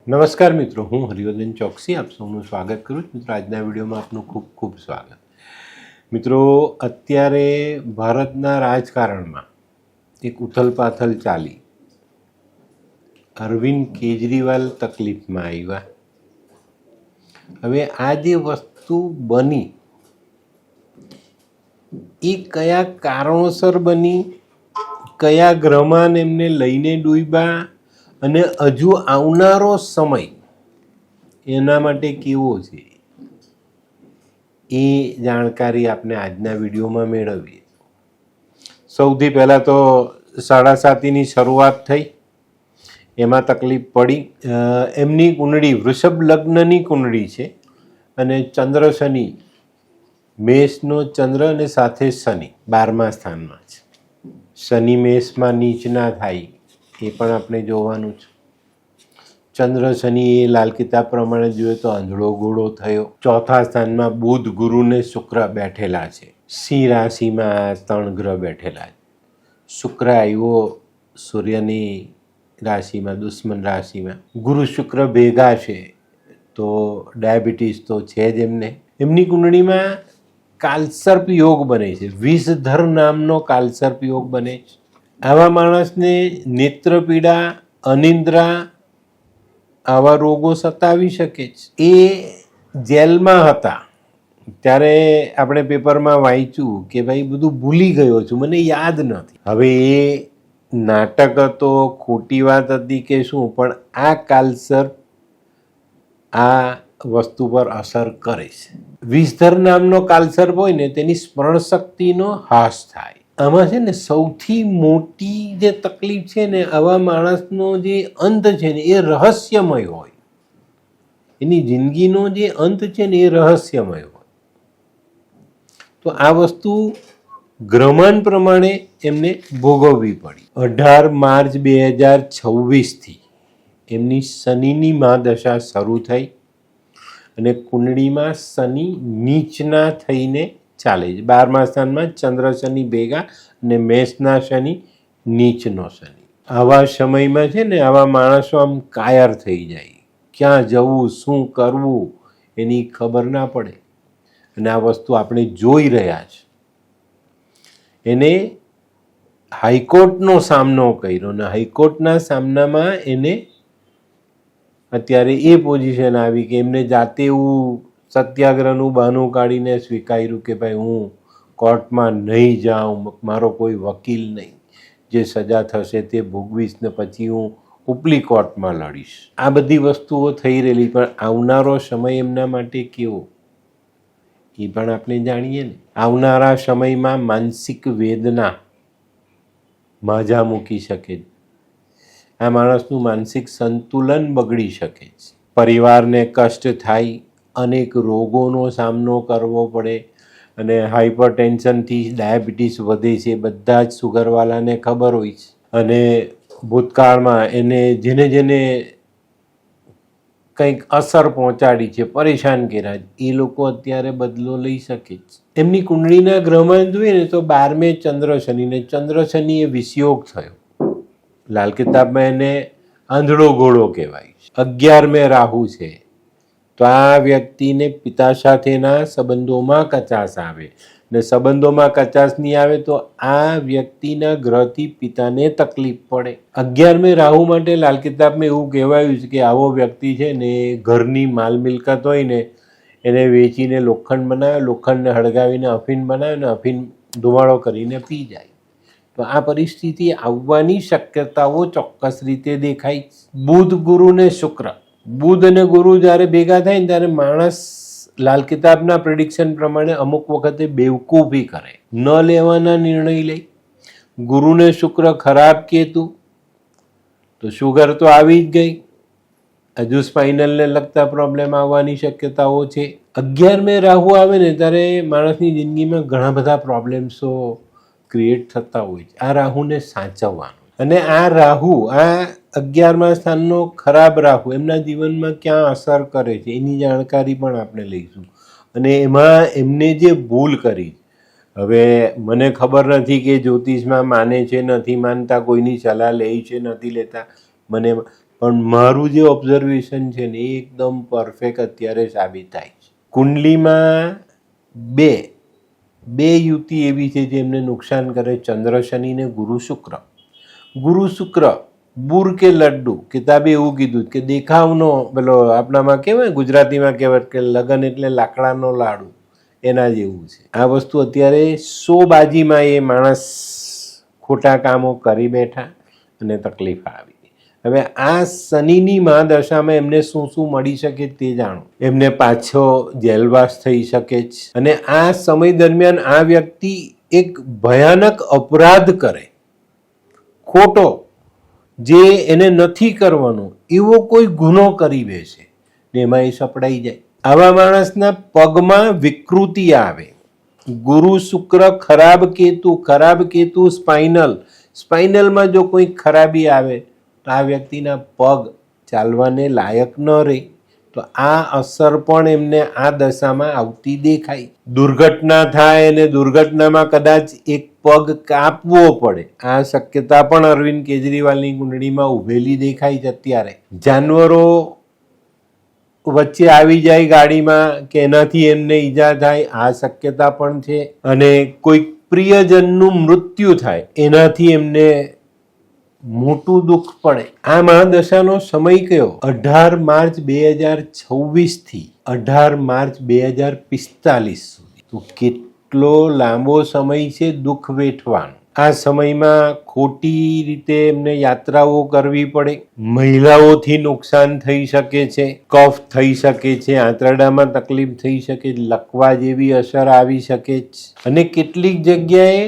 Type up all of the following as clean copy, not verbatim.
નમસ્કાર મિત્રો, હું હરિવર્ધન ચોકસી આપ સૌનું સ્વાગત કરું છું. મિત્રો, આજના વિડીયોમાં આપનું ખૂબ ખૂબ સ્વાગત. મિત્રો, અત્યારે ભારતના રાજકારણમાં એક ઉથલપાથલ ચાલી. અરવિંદ કેજરીવાલ તકલીફમાં આવ્યા. હવે આ જે વસ્તુ બની એ કયા કારણોસર બની, કયા ગ્રહમાન એમને લઈને ડૂબ્યા અને હજુ આવનારો સમય એના માટે કેવો છે એ જાણકારી આપણે આજના વિડીયોમાં મેળવીએ. સૌથી પહેલાં તો 7.5ની શરૂઆત થઈ, એમાં તકલીફ પડી. એમની કુંડળી વૃષભ લગ્નની કુંડળી છે અને ચંદ્ર શનિ, મેષનો ચંદ્ર અને સાથે શનિ 12મા સ્થાનમાં છે. શનિ મેષમાં નીચ ના થાય એ પણ આપણે જોવાનું છે. ચંદ્ર શનિ એ લાલ કિતાબ પ્રમાણે જોઈએ તો આંધળો ઘોડો થયો. ચોથા સ્થાનમાં બુધ, ગુરુ ને શુક્ર બેઠેલા છે. સિંહ રાશિમાં 3 ગ્રહ બેઠેલા છે. શુક્ર આવ્યો સૂર્યની રાશિમાં, દુશ્મન રાશિમાં. ગુરુ શુક્ર ભેગા છે તો ડાયાબિટીસ તો છે જ એમને. એમની કુંડળીમાં કાલસર્પ યોગ બને છે. વિષધર નામનો કાલસર્પ યોગ બને છે. આવા માણસને નેત્ર પીડા, અનિદ્રા આવા રોગો સતાવી શકે છે. એ જેલમાં હતા ત્યારે આપણે પેપરમાં વાંચ્યું કે ભાઈ બધું ભૂલી ગયો છું, મને યાદ નથી. હવે એ નાટક હતો, ખોટી વાત હતી કે શું, પણ આ કાલસર્પ આ વસ્તુ પર અસર કરે છે. વિષધર નામનો કાલસર્પ હોય ને તેની સ્મરણ શક્તિનો હાસ થાય. આમાં છે ને સૌથી મોટી જે તકલીફ છે ને, આવા માણસનો જે અંત છે ને એ રહસ્યમય હોય. એની જિંદગીનો જે અંત છે ને એ રહસ્યમય હોય. તો આ વસ્તુ ગ્રહમાન પ્રમાણે એમને ભોગવવી પડી. 18 માર્ચ 2026થી એમની શનિની મહાદશા શરૂ થઈ અને કુંડળીમાં શનિ નીચના થઈને ચાલે છે. 12મા સ્થાનમાં ચંદ્ર શનિ ભેગા અને મેષના શનિ, નીચનો શનિ. આવા સમયમાં છે ને આવા માણસો આમ કાયર થઈ જાય. ક્યાં જવું, શું કરવું એની ખબર ના પડે. અને આ વસ્તુ આપણે જોઈ રહ્યા છે. એને હાઈકોર્ટનો સામનો કર્યો અને હાઈકોર્ટના સામનામાં એને અત્યારે એ પોઝિશન આવી કે એમને જાતે એવું સત્યાગ્રહનું બહાનું કાઢીને સ્વીકાર્યું કે ભાઈ હું કોર્ટમાં નહીં જાઉં, મારો કોઈ વકીલ નહીં, જે સજા થશે તે ભોગવીશ ને પછી હું ઉપલી કોર્ટમાં લડીશ. આ બધી વસ્તુઓ થઈ રહેલી, પણ આવનારો સમય એમના માટે કેવો એ પણ આપણે જાણીએ ને. આવનારા સમયમાં માનસિક વેદના માજા મૂકી શકે. આ માણસનું માનસિક સંતુલન બગડી શકે છે. પરિવારને કષ્ટ થાય, અનેક રોગોનો સામનો કરવો પડે અને હાઈપર ટેન્શનથી ડાયાબિટીસ વધે છે. બધા જ સુગરવાલાને ખબર હોય છે. અને ભૂતકાળમાં એને જેને કંઈક અસર પહોંચાડી છે, પરેશાન કર્યા, એ લોકો અત્યારે બદલો લઈ શકે છે. એમની કુંડળીના ગ્રહમાં જોઈએ ને તો 12મે ચંદ્ર શનિ ને ચંદ્ર શનિ એ વિષયોગ થયો. લાલ કિતાબમાં એને આંધળો ઘોડો કહેવાય. 11મે રાહુ છે તો આ વ્યક્તિને પિતા સાથેના સંબંધોમાં કચાશ આવે ને સંબંધોમાં કચાશ નહીં આવે તો આ વ્યક્તિના ગ્રહથી પિતાને તકલીફ પડે. 11મે રાહુ માટે લાલ કિતાબમાં એવું કહેવાયું છે કે આવો વ્યક્તિ છે ને ઘરની માલ મિલકત હોય ને એને વેચીને લોખંડ બનાવે, લોખંડને હળગાવીને અફીણ બનાવે ને અફીણ ધુમાડો કરીને પી જાય. તો આ પરિસ્થિતિ આવવાની શક્યતાઓ ચોક્કસ રીતે દેખાય. બુધ, ગુરુ ને શુક્ર, બુધ અને ગુરુ જ્યારે ભેગા થાય ને ત્યારે માણસ લાલ કિતાબના પ્રિડિક્શન પ્રમાણે અમુક વખતે બેવકૂફી કરે, ન લેવાના નિર્ણય લે. ગુરુ ને શુક્ર ખરાબ કેતુ તો શુગર તો આવી જ ગઈ, હજુ સ્પાઇનલને લગતા પ્રોબ્લેમ આવવાની શક્યતાઓ છે. 11મે રાહુ આવે ને ત્યારે માણસની જિંદગીમાં ઘણા બધા પ્રોબ્લેમ્સો ક્રિએટ થતા હોય છે. આ રાહુને સાચવવાનું. અને આ રાહુ, આ 11મા સ્થાનનો ખરાબ રાહુ એમના જીવનમાં ક્યાં અસર કરે છે એની જાણકારી પણ આપણે લઈશું. અને એમાં એમને જે ભૂલ કરી, હવે મને ખબર નથી કે જ્યોતિષમાં માને છે નથી માનતા, કોઈની સલાહ લે છે નથી લેતા મને, પણ મારું જે ઓબ્ઝર્વેશન છે ને એ એકદમ પરફેક્ટ અત્યારે સાબિત થાય છે. કુંડલીમાં બે યુતિ એવી છે જેમને નુકસાન કરે, ચંદ્ર શનિ ને ગુરુ શુક્ર. ગુરુ શુક્ર બુર કે લડ્ડુ, કિતાબે એવું કીધું કે દેખાવનો પેલો આપણામાં કહેવાય ગુજરાતીમાં કહેવાય કે લગન એટલે લાકડાનો લાડુ, એના જેવું છે આ વસ્તુ. અત્યારે 100 બાજીમાં એ માણસ ખોટા કામો કરી બેઠા અને તકલીફ આવી. હવે આ શનિની મહાદશામાં એમને શું શું મળી શકે તે જાણો. એમને પાછો જેલવાસ થઈ શકે છે અને આ સમય દરમિયાન આ વ્યક્તિ એક ભયાનક અપરાધ કરે, ખોટો, જે એને નથી કરવાનો એવો કોઈ ગુનો કરી બેસે ને એમાં એ સપડાઈ જાય. આવા માણસના પગમાં વિકૃતિ આવે. ગુરુ શુક્ર ખરાબ કેતુ સ્પાઇનલમાં જો કોઈ ખરાબી આવે તો આ વ્યક્તિના પગ ચાલવાને લાયક ન રહે. તો આ અસર પણ એમને આ દશામાં આવતી દેખાય. દુર્ઘટના થાય અને દુર્ઘટનામાં કદાચ એક પગ કાપવો પડે, આ શક્યતા પણ અરવિંદ કેજરીવાલની કુંડળીમાં ઉભેલી દેખાય છે અત્યારે. જાનવરો વચ્ચે આવી જાય ગાડીમાં કે એનાથી એમને ઈજા થાય, આ શક્યતા પણ છે. અને કોઈ પ્રિયજનનું મૃત્યુ થાય એનાથી એમને મોટું દુઃખ પડે. આ મહાદશાનો સમય કયો? 18 માર્ચ 2026 થી 18 માર્ચ 2045 સુધી. તો કેટલો લાંબો સમય છે દુઃખ વેઠવાનો. આ સમયમાં ખોટી રીતે એમને યાત્રાઓ કરવી પડે, મહિલાઓથી નુકસાન થઈ શકે છે, કફ થઈ શકે છે, આંતરડામાં તકલીફ થઈ શકે, લકવા જેવી અસર આવી શકે છે. અને કેટલીક જગ્યાએ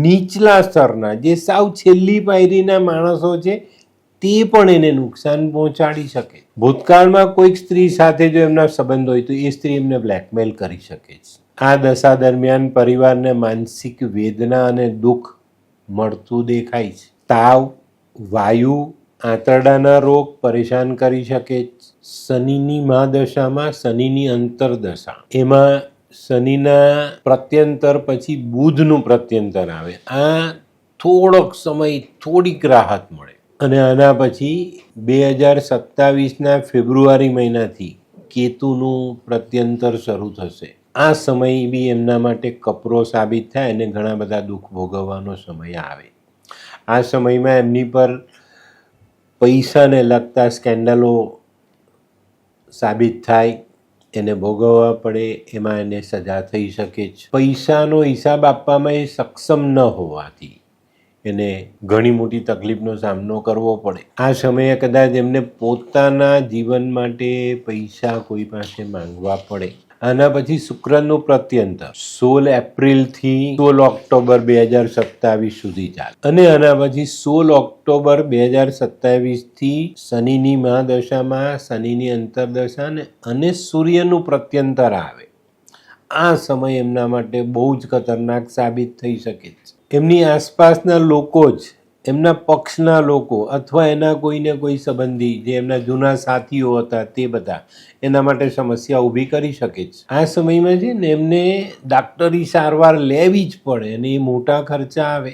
નીચલા સ્તરના જે સાવ છેલ્લી પાયરીના માણસો છે તે પણ એને નુકસાન પહોંચાડી શકે. ભૂતકાળમાં કોઈક સ્ત્રી સાથે જો એમના સંબંધ હોય તો એ સ્ત્રી એમને બ્લેકમેલ કરી શકે છે. આ દશા દરમિયાન પરિવારને માનસિક વેદના અને દુઃખ મળતું દેખાય છે. તાવ, વાયુ, આંતરડાના રોગ પરેશાન કરી શકે છે. શનિની મહાદશામાં શનિની અંતરદશા, એમાં શનિના પ્રત્યંતર પછી બુધનું પ્રત્યંતર આવે. આ થોડોક સમય થોડીક રાહત મળે અને આના પછી 2027ના ફેબ્રુઆરી મહિનાથી કેતુનું પ્રત્યંતર શરૂ થશે. આ સમય બી એમના માટે કપરો સાબિત થાય અને ઘણા બધા દુઃખ ભોગવવાનો સમય આવે. આ સમયમાં એમની પર પૈસાને લગતા સ્કેન્ડલો સાબિત થાય, એને ભોગવવા પડે, એમાં એને સજા થઈ શકે છે. પૈસાનો હિસાબ આપવામાં એ સક્ષમ ન હોવાથી એને ઘણી મોટી તકલીફનો સામનો કરવો પડે. આ સમયે કદાચ એમને પોતાના જીવન માટે પૈસા કોઈ પાસે માંગવા પડે. આના પછી શુક્રનું પ્રત્યંતર 16 એપ્રિલથી 16 ઓક્ટોબર 2027 સુધી ચાલે અને આના પછી 16 ઓક્ટોબર 2027થી શનિની મહાદશામાં શનિની અંતરદશા અને સૂર્યનું પ્રત્યંતર આવે. આ સમય એમના માટે બહુ જ ખતરનાક સાબિત થઈ શકે છે. એમની આસપાસના લોકો જ, એમના પક્ષના લોકો અથવા એના કોઈને કોઈ સંબંધી જે એમના જૂના સાથીઓ હતા તે બધા એના માટે સમસ્યા ઊભી કરી શકે છે. આ સમયમાં છે ને એમને ડાક્ટરી સારવાર લેવી જ પડે અને એ મોટા ખર્ચા આવે.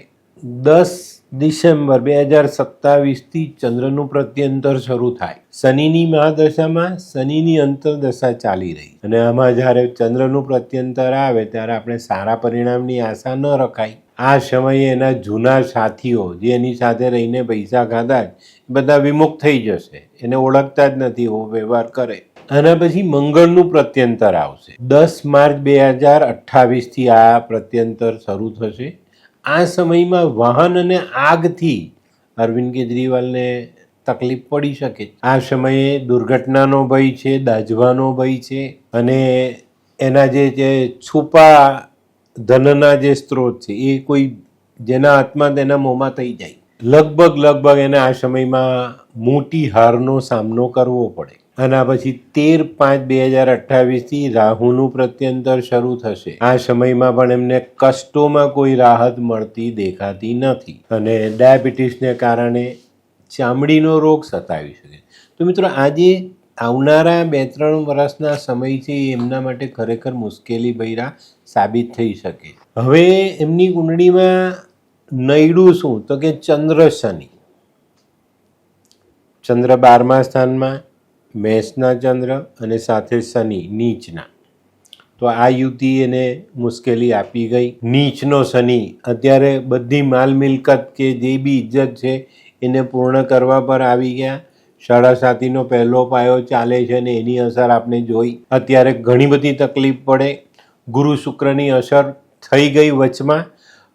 10 ડિસેમ્બર 2027થી ચંદ્રનું પ્રત્યંતર શરૂ થાય. શનિની મહાદશામાં શનિની અંતરદશા ચાલી રહી અને આમાં જ્યારે ચંદ્રનું પ્રત્યંતર આવે ત્યારે આપણે સારા પરિણામની આશા ન રખાય. આ સમયે એના જૂના સાથીઓ જે એની સાથે રહીને પૈસા ખાધા બધા વિમુખ થઈ જશે, એને ઓળખતા જ નથી, એવો વ્યવહાર કરે. આના પછી મંગળનું પ્રત્યંતર આવશે. 10 માર્ચ 2028થી આ પ્રત્યંતર શરૂ થશે. આ સમયમાં વાહન અને આગથી અરવિંદ કેજરીવાલને તકલીફ પડી શકે. આ સમયે દુર્ઘટનાનો ભય છે, દાઝવાનો ભય છે અને એના જે છુપા ધનના જે સ્ત્રોત છે એ કોઈ જેના હાથમાં તેના મોંમાં થઈ જાય. લગભગ એને આ સમયમાં મોટી હારનો સામનો કરવો પડે. આના પછી 13/5/2028થી રાહુનું પ્રત્યંતર શરૂ થશે. આ સમયમાં પણ એમને કષ્ટોમાં કોઈ રાહત મળતી દેખાતી નથી અને ડાયાબિટીસને કારણે ચામડીનો રોગ સતાવી શકે. તો મિત્રો આજે આવનારા 2-3 વર્ષના સમય છે એ એમના માટે ખરેખર મુશ્કેલી ભર્યા સાબિત થઈ શકે. હવે એમની કુંડળીમાં નડ્યું શું તો કે ચંદ્ર શનિ. ચંદ્ર 12મા સ્થાનમાં, મેષના ચંદ્ર અને સાથે શનિ નીચના. તો આ યુતિ એને મુશ્કેલી આપી ગઈ. નીચનો શનિ અત્યારે બધી માલ મિલકત કે જે બી ઇજ્જત છે એને પૂર્ણ કરવા પર આવી ગયા. 7.5નો પહેલો પાયો ચાલે છે અને એની અસર આપણે જોઈ. અત્યારે ઘણી બધી તકલીફ પડે. ગુરુ શુક્રની અસર થઈ ગઈ વચમાં,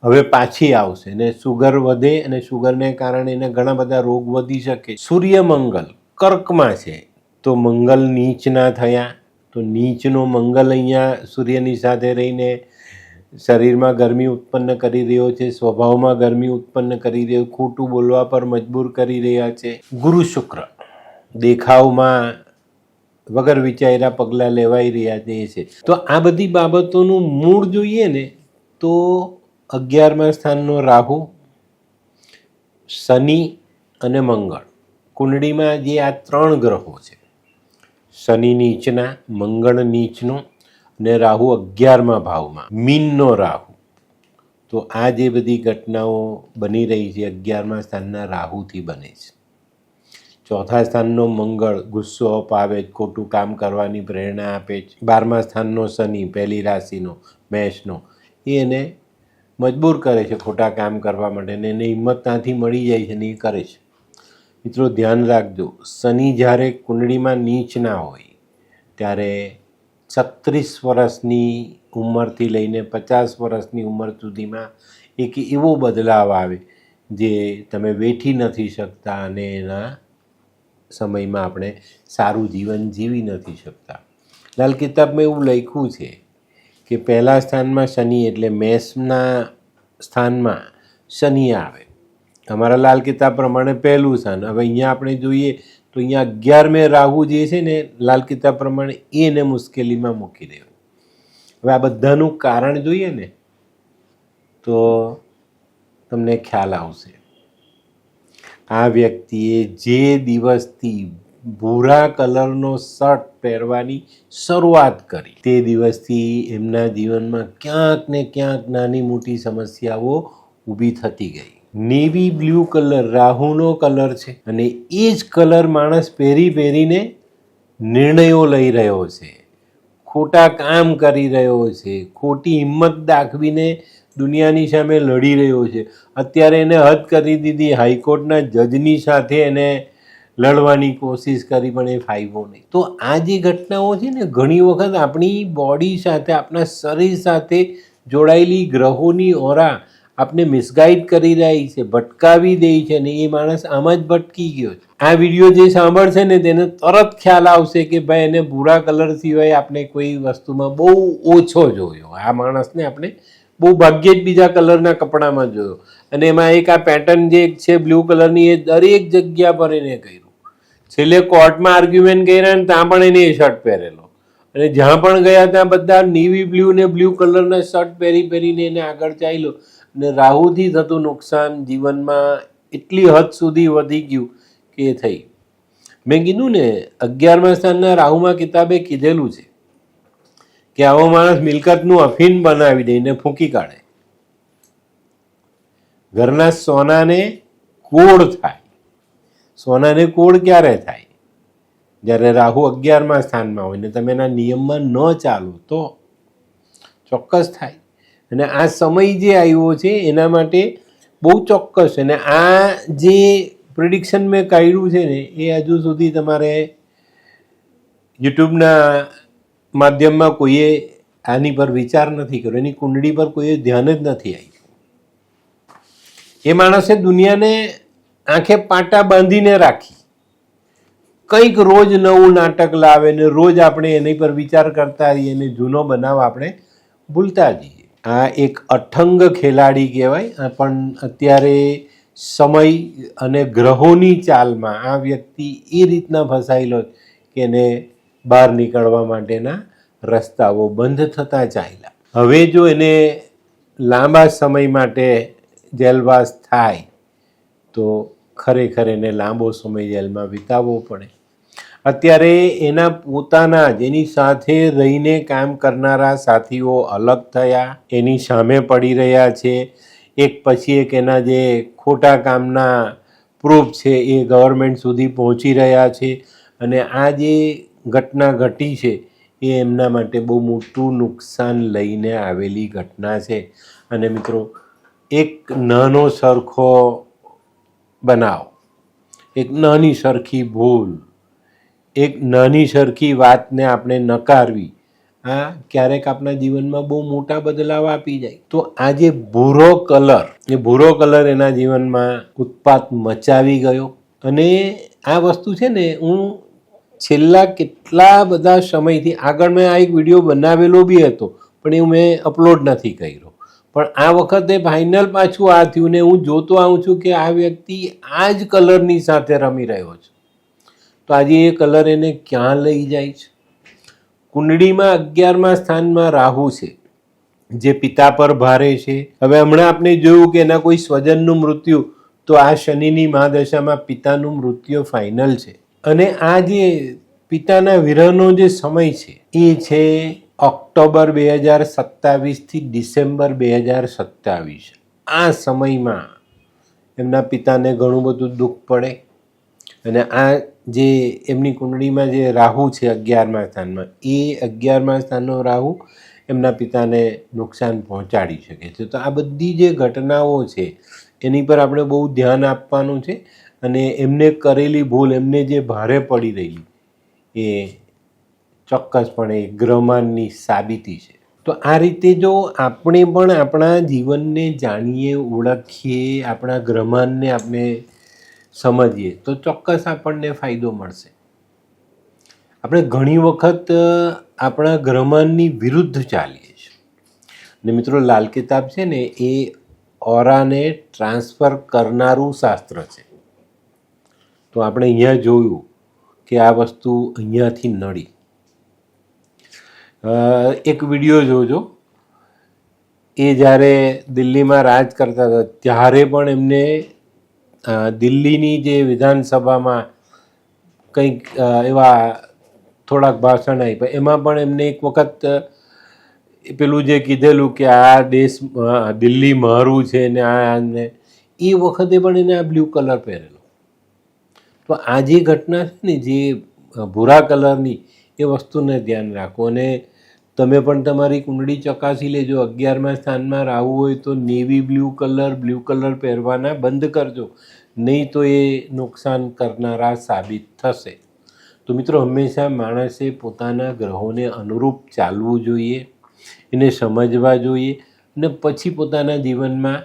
હવે પાછી આવશે ને સુગર વધે અને સુગરને કારણે એને ઘણા બધા રોગ વધી શકે. સૂર્ય મંગલ કર્કમાં છે તો મંગલ નીચના થયા. તો નીચનો મંગલ અહીંયા સૂર્યની સાથે રહીને શરીરમાં ગરમી ઉત્પન્ન કરી રહ્યો છે, સ્વભાવમાં ગરમી ઉત્પન્ન કરી રહ્યો, ખોટું બોલવા પર મજબૂર કરી રહ્યા છે. ગુરુ શુક્ર દેખાવમાં વગર વિચાર્યા પગલાં લેવાઈ રહ્યા છે. તો આ બધી બાબતોનું મૂળ જોઈએ ને તો 11મા સ્થાનનો રાહુ, શનિ અને મંગળ, કુંડળીમાં જે આ 3 ગ્રહો છે, શનિ નીચના, મંગળ નીચનો અને રાહુ 11મા ભાવમાં, મીનનો રાહુ. તો આ જે બધી ઘટનાઓ બની રહી છે 11મા સ્થાનના રાહુથી બને છે. 4થા સ્થાનનો મંગળ ગુસ્સો અપાવે, ખોટું કામ કરવાની પ્રેરણા આપે છે. 12મા સ્થાનનો શનિ, પહેલી રાશિનો મેષનો, એ એને મજબૂર કરે છે ખોટા કામ કરવા માટે અને એને હિંમત ત્યાંથી મળી જાય છે અને એ કરે છે. મિત્રો ધ્યાન રાખજો, શનિ જ્યારે કુંડળીમાં નીચના હોય ત્યારે 36 વર્ષની ઉંમરથી લઈને 50 વર્ષની ઉંમર સુધીમાં એક એવો બદલાવ આવે જે તમે વેઠી નથી શકતા અને એના સમયમાં આપણે સારું જીવન જીવી નથી શકતા. લાલ કિતાબમાં એવું લખ્યું છે કે પહેલા સ્થાનમાં શનિ એટલે મેષના સ્થાનમાં શનિ આવે. અમારા લાલ કિતાબ પ્રમાણે પહેલું સ્થાન. હવે અહીંયા આપણે જોઈએ તો અહીંયા 11મે રાહુ જે છે ને લાલ કિતાબ પ્રમાણે એને મુશ્કેલીમાં મૂકી દેવું. હવે આ બધાનું કારણ જોઈએ ને તો તમને ખ્યાલ આવશે. આ વ્યક્તિએ જે દિવસથી ભૂરા કલરનો શર્ટ પહેરવાની શરૂઆત કરી તે દિવસથી એમના જીવનમાં ક્યાંક ને ક્યાંક નાની મોટી સમસ્યાઓ ઊભી થતી ગઈ. નેવી બ્લુ કલર રાહુનો કલર છે અને એ જ કલર માણસ પહેરીને નિર્ણયો લઈ રહ્યો છે, ખોટા કામ કરી રહ્યો છે, ખોટી હિંમત દાખવીને દુનિયાની સામે લડી રહ્યો છે. અત્યારે એને હદ કરી દીધી, હાઈકોર્ટના જજની સાથે એને લડવાની કોશિશ કરી પણ એ ફાવ્યો નહીં. તો આ જે ઘટનાઓ છે ને ઘણી વખત આપણી બોડી સાથે, આપણા શરીર સાથે જોડાયેલી ગ્રહોની ઓરા આપને મિસગાઈડ કરી રહી છે, ભટકાવી દે છે અને એ માણસ આમાં જ ભટકી ગયો છે. આ વિડીયો જે સાંભળશે ને તેને તરત ખ્યાલ આવશે કે ભાઈ એને ભૂરા કલર સિવાય આપણે કોઈ વસ્તુમાં બહુ ઓછો જોયો. આ માણસને આપણે બહુ ભાગ્યે જ બીજા કલરના કપડામાં જોયો અને એમાં એક આ પેટર્ન જે છે બ્લુ કલરની એ દરેક જગ્યા પર એને કર્યું. છેલ્લે કોર્ટમાં આર્ગ્યુમેન્ટ કર્યા ને ત્યાં પણ એને એ શર્ટ પહેરેલો અને જ્યાં પણ ગયા ત્યાં બધા નેવી બ્લુ ને બ્લુ કલરના શર્ટ પહેરીને એને આગળ ચાલ્યો. અને રાહુથી થતું નુકસાન જીવનમાં એટલી હદ સુધી વધી ગયું કે એ થઈ. મેં કીધું ને 11મા સ્થાનના રાહુમાં કિતાબે કીધેલું છે કે આવો માણસ મિલકતનું અફીણ બનાવી દે ને ફૂંકી કાઢે. ઘરના સોનાને કોડ થાય. સોનાને કોડ ક્યારે થાય? જ્યારે રાહુ 11મા સ્થાનમાં હોય ને તમે એના નિયમમાં ન ચાલો તો ચોક્કસ થાય. અને આ સમય જે આવ્યો છે એના માટે બહુ ચોક્કસ. અને આ જે પ્રિડિક્શન મેં કાઢ્યું છે ને એ હજુ સુધી તમારે યુટ્યુબના માધ્યમમાં કોઈએ આની પર વિચાર નથી કર્યો, એની કુંડળી પર કોઈએ ધ્યાન જ નથી આપ્યું. એ માણસે દુનિયાને આંખે પાટા બાંધીને રાખી. કંઈક રોજ નવું નાટક લાવે ને રોજ આપણે એની પર વિચાર કરતા રહીએ અને જૂનો બનાવ આપણે ભૂલતા જઈએ. આ એક અઠંગ ખેલાડી કહેવાય. પણ અત્યારે સમય અને ગ્રહોની ચાલમાં આ વ્યક્તિ એ રીતના ફસાયેલો કે એને બહાર નીકળવા માટેના રસ્તાઓ બંધ થતા ચાલ્યા. હવે જો એને લાંબા સમય માટે જેલવાસ થાય તો ખરેખર એને લાંબો સમય જેલમાં વિતાવવો પડે. અત્યારે એના પોતાના જ એની સાથે રહીને કામ કરનારા સાથીઓ અલગ થયા, એની સામે પડી રહ્યા છે. એક પછી એક એના જે ખોટા કામના પ્રૂફ છે એ ગવર્મેન્ટ સુધી પહોંચી રહ્યા છે અને આ જે ઘટના ઘટી છે એ એમના માટે બહુ મોટું નુકસાન લઈને આવેલી ઘટના છે. અને મિત્રો, એક નાનો સરખો બનાવ, એક નાની સરખી ભૂલ, એક નાની સરખી વાતને આપણે નકારવી, આ ક્યારેક આપણા જીવનમાં બહુ મોટા બદલાવ આપી જાય. તો આ જે ભૂરો કલર એના જીવનમાં ઉત્પાત મચાવી ગયો. અને આ વસ્તુ છે ને, હું છેલ્લા કેટલા બધા સમયથી આગળ મેં આ એક વિડીયો બનાવેલો બી હતો, પણ એ મેં અપલોડ નથી કર્યો. પણ આ વખતે ફાઇનલ પાછું આ થયું ને હું જોતો આવું છું કે આ વ્યક્તિ આ જ કલરની સાથે રમી રહ્યો છે. તો આજે એ કલર એને ક્યાં લઈ જાય છે? કુંડળીમાં 11મા સ્થાનમાં રાહુ છે, જે પિતા પર ભારે છે. હવે હમણાં આપણે જોયું કે એના કોઈ સ્વજનનું મૃત્યુ, તો આ શનિની મહાદશામાં પિતાનું મૃત્યુ ફાઇનલ છે. અને આ જે પિતાના વિરહનો જે સમય છે એ છે ઓક્ટોબર 2027 ડિસેમ્બર 2027. આ સમયમાં એમના પિતાને ઘણું બધું દુઃખ પડે. અને આ જે એમની કુંડળીમાં જે રાહુ છે 11મા સ્થાનમાં, એ 11મા સ્થાનનો રાહુ એમના પિતાને નુકસાન પહોંચાડી શકે છે. તો આ બધી જે ઘટનાઓ છે એની પર આપણે બહુ ધ્યાન આપવાનું છે. અને એમને કરેલી ભૂલ, એમને જે ભારે પડી રહેલી, એ ચોક્કસપણે ગ્રહમાનની સાબિતી છે. તો આ રીતે જો આપણે પણ આપણા જીવનને જાણીએ, ઓળખીએ, આપણા ગ્રહમાનને આપણે સમજીએ, તો ચોક્કસ આપણને ફાયદો મળશે. આપણે ઘણી વખત આપણા ગ્રહમાનની વિરુદ્ધ ચાલીએ છીએ. અને મિત્રો, લાલ કિતાબ છે ને, એ ઓરાને ટ્રાન્સફર કરનારું શાસ્ત્ર છે. તો આપણે અહીંયા જોયું કે આ વસ્તુ અહીંયાથી નડી. એક વિડીયો જોજો, એ જ્યારે દિલ્હીમાં રાજ કરતા હતા ત્યારે પણ એમને દિલ્હીની જે વિધાનસભામાં કંઈક એવા થોડાક ભાષણ આપ્યા, એમાં પણ એમને એક વખત પેલું જે કીધેલું કે આ દેશ, દિલ્હી મારું છે ને આને, એ વખતે પણ એને આ બ્લુ કલર પહેરેલો. તો આ જે ઘટના છે ને, જે ભૂરા કલરની, એ વસ્તુને ધ્યાન રાખો. અને તમે પણ તમારી કુંડળી ચકાસી લેજો. 11મા સ્થાનમાં રાહુ હોય તો નેવી બ્લુ કલર પહેરવાના બંધ કરજો, નહીં તો એ નુકસાન કરનારા સાબિત થશે. તો મિત્રો, હંમેશા માણસે પોતાના ગ્રહોને અનુરૂપ ચાલવું જોઈએ, એને સમજવા જોઈએ અને પછી પોતાના જીવનમાં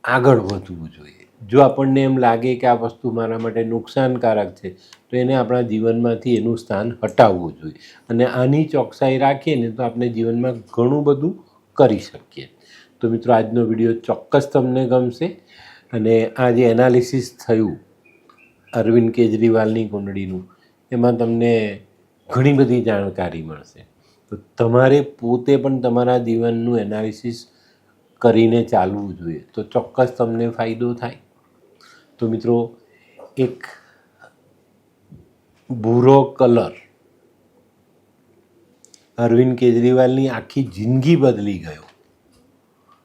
આગળ વધવું જોઈએ. જો આપણને એમ લાગે કે આ વસ્તુ મારા માટે નુકસાનકારક છે, તો એને આપણા જીવનમાંથી એનું સ્થાન હટાવવું જોઈએ. અને આની ચોકસાઈ રાખીએ ને, તો આપણે જીવનમાં ઘણું બધું કરી શકીએ. તો મિત્રો, આજનો વિડીયો ચોક્કસ તમને ગમશે. અને આ જે એનાલિસિસ થયું અરવિંદ કેજરીવાલની કુંડળીનું, એમાં તમને ઘણી બધી જાણકારી મળશે. તો તમારે પોતે પણ તમારા જીવનનું એનાલિસિસ કરીને ચાલવું જોઈએ, તો ચોક્કસ તમને ફાયદો થાય. તો મિત્રો, એક ભૂરો કલર અરવિંદ કેજરીવાલની આખી જિંદગી બદલી ગયો.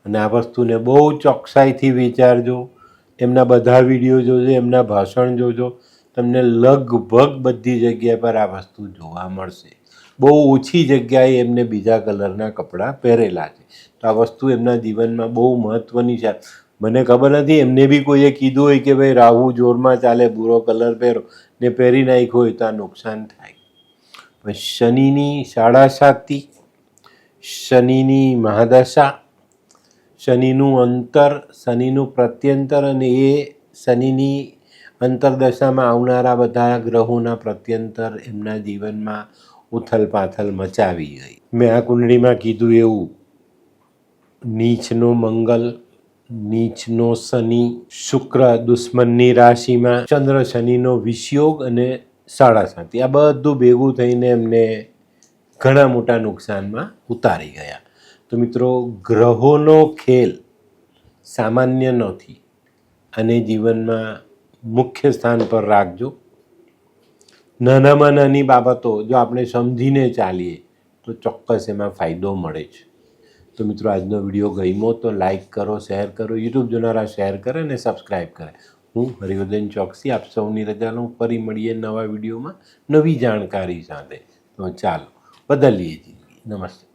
અને આ વસ્તુને બહુ ચોકસાઈથી વિચારજો. એમના બધા વિડીયો જોજો, એમના ભાષણ જોજો, તમને લગભગ બધી જગ્યા પર આ વસ્તુ જોવા મળશે. બહુ ઓછી જગ્યાએ એમને બીજા કલરના કપડાં પહેરેલા છે. તો આ વસ્તુ એમના જીવનમાં બહુ મહત્ત્વની છે. મને ખબર નથી, એમને બી કોઈએ કીધું હોય કે ભાઈ રાહુ જોરમાં ચાલે, ભૂરો કલર પહેરો, ને પહેરી નાખ્યો હોય તો આ નુકસાન થાય. શનિની સાડાસાતી, શનિની મહાદશા, શનિનું અંતર, શનિનું પ્રત્યંતર, અને એ શનિની અંતરદશામાં આવનારા બધા ગ્રહોના પ્રત્યંતર એમના જીવનમાં ઉથલ-પાથલ મચાવી ગઈ. મેં આ કુંડળીમાં કીધું એવું, નીચનો મંગલ, નીચનો શનિ, શુક્ર દુશ્મનની રાશિમાં, ચંદ્ર શનિનો વિષયોગ અને સાડાસાતી, આ બધું ભેગું થઈને એમને ઘણા મોટા નુકસાનમાં ઉતારી ગયા. તો મિત્રો, ગ્રહોનો ખેલ સામાન્ય નથી, અને જીવનમાં મુખ્ય સ્થાન પર રાખજો. નાનામાં નાની બાબતો જો આપણે સમજીને ચાલીએ તો ચોક્કસ એમાં ફાયદો મળે છે. તો મિત્રો, આજનો વિડીયો ગમ્યો તો લાઈક કરો, શેર કરો, યુટ્યુબ જોનારા શેર કરે અને સબસ્ક્રાઈબ કરે. હું હરિવર્ધન ચોકસી આપ સૌની રજા લઉં. ફરી મળીએ નવા વિડીયોમાં નવી જાણકારી સાથે. તો ચાલો બદલીએ જિંદગી. નમસ્તે.